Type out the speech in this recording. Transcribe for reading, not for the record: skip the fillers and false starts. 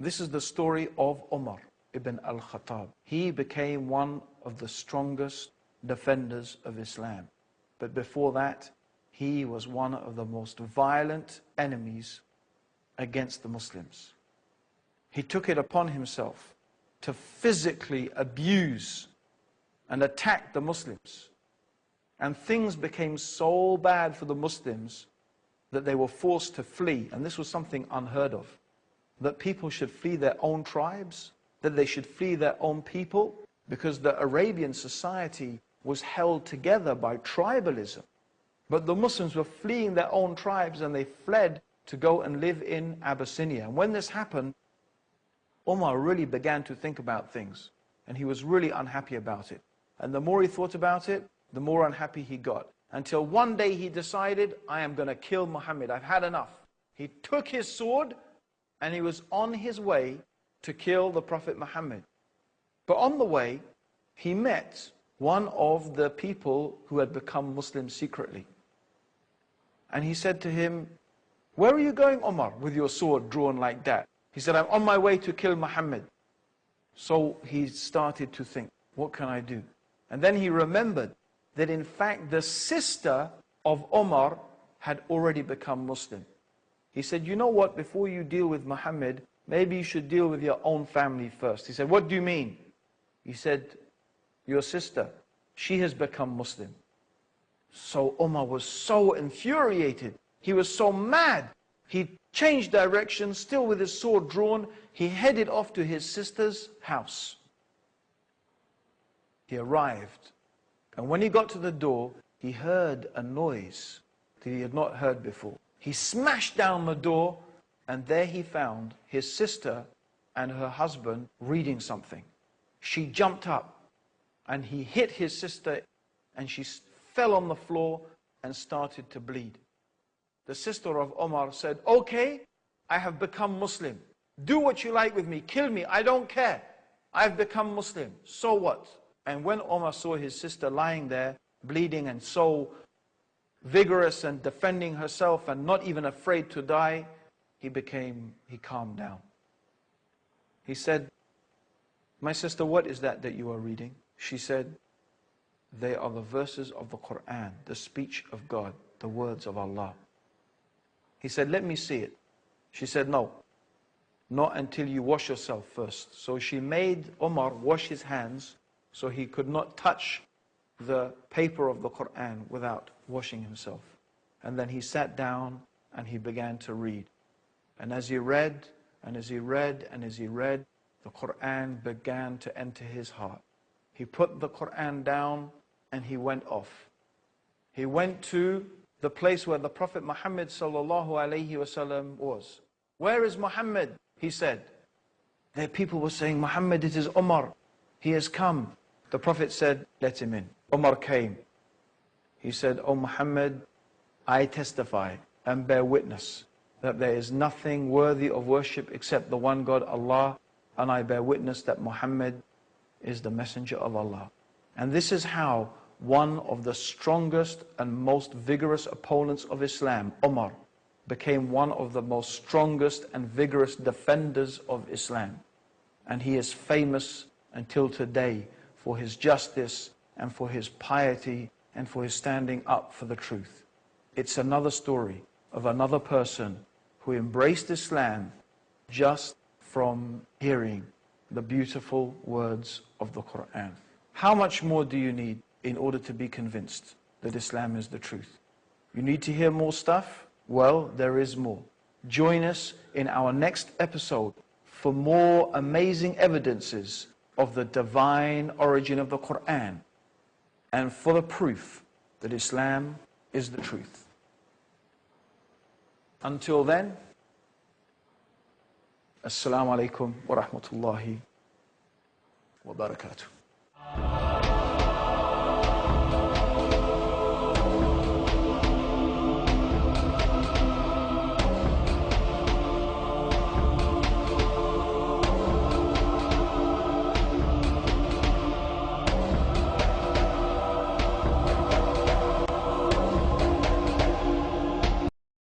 This is the story of Umar ibn al-Khattab. He became one of the strongest defenders of Islam. But before that, he was one of the most violent enemies against the Muslims. He took it upon himself to physically abuse and attack the Muslims. And things became so bad for the Muslims that they were forced to flee. And this was something unheard of. That people should flee their own tribes, that they should flee their own people, because the Arabian society was held together by tribalism. But the Muslims were fleeing their own tribes, and they fled to go and live in Abyssinia. And when this happened, Umar really began to think about things, and he was really unhappy about it. And the more he thought about it, the more unhappy he got. Until one day he decided, I am going to kill Muhammad. I've had enough. He took his sword and he was on his way to kill the Prophet Muhammad. But on the way, he met one of the people who had become Muslims secretly. And he said to him, where are you going, Umar, with your sword drawn like that? He said, I'm on my way to kill Muhammad. So he started to think, what can I do? And then he remembered that in fact the sister of Umar had already become Muslim. He said, you know what, before you deal with Muhammad, maybe you should deal with your own family first. He said, what do you mean? He said, your sister, she has become Muslim. So Umar was so infuriated. He was so mad. He changed direction, still with his sword drawn. He headed off to his sister's house. He arrived. And when he got to the door, he heard a noise that he had not heard before. He smashed down the door, and there he found his sister and her husband reading something. She jumped up, and he hit his sister, and she fell on the floor and started to bleed. The sister of Umar said, okay, I have become Muslim. Do what you like with me. Kill me. I don't care. I've become Muslim. So what? And when Umar saw his sister lying there, bleeding and so vigorous and defending herself and not even afraid to die, he calmed down. He said, my sister, what is that you are reading? She said, they are the verses of the Quran, the speech of God, the words of Allah. He said, let me see it. She said, no, not until you wash yourself first. So she made Umar wash his hands so he could not touch the paper of the Quran without washing himself. And then he sat down and he began to read. And as he read, and as he read, and as he read, the Quran began to enter his heart. He put the Quran down and he went off. He went to the place where the Prophet Muhammad sallallahu alaihi wasallam was. Where is Muhammad? He said. There people were saying, Muhammad, it is Umar. He has come. The Prophet said, let him in. Umar came. He said, O Muhammad, I testify and bear witness that there is nothing worthy of worship except the one God, Allah, and I bear witness that Muhammad is the messenger of Allah. And this is how one of the strongest and most vigorous opponents of Islam, Umar, became one of the most strongest and vigorous defenders of Islam. And he is famous until today for his justice and for his piety and for his standing up for the truth. It's another story of another person who embraced Islam just from hearing the beautiful words of the Quran. How much more do you need in order to be convinced that Islam is the truth? You need to hear more stuff? Well, there is more. Join us in our next episode for more amazing evidences of the divine origin of the Quran and for the proof that Islam is the truth. Until then, Assalamu alaikum wa rahmatullahi wa barakatuh.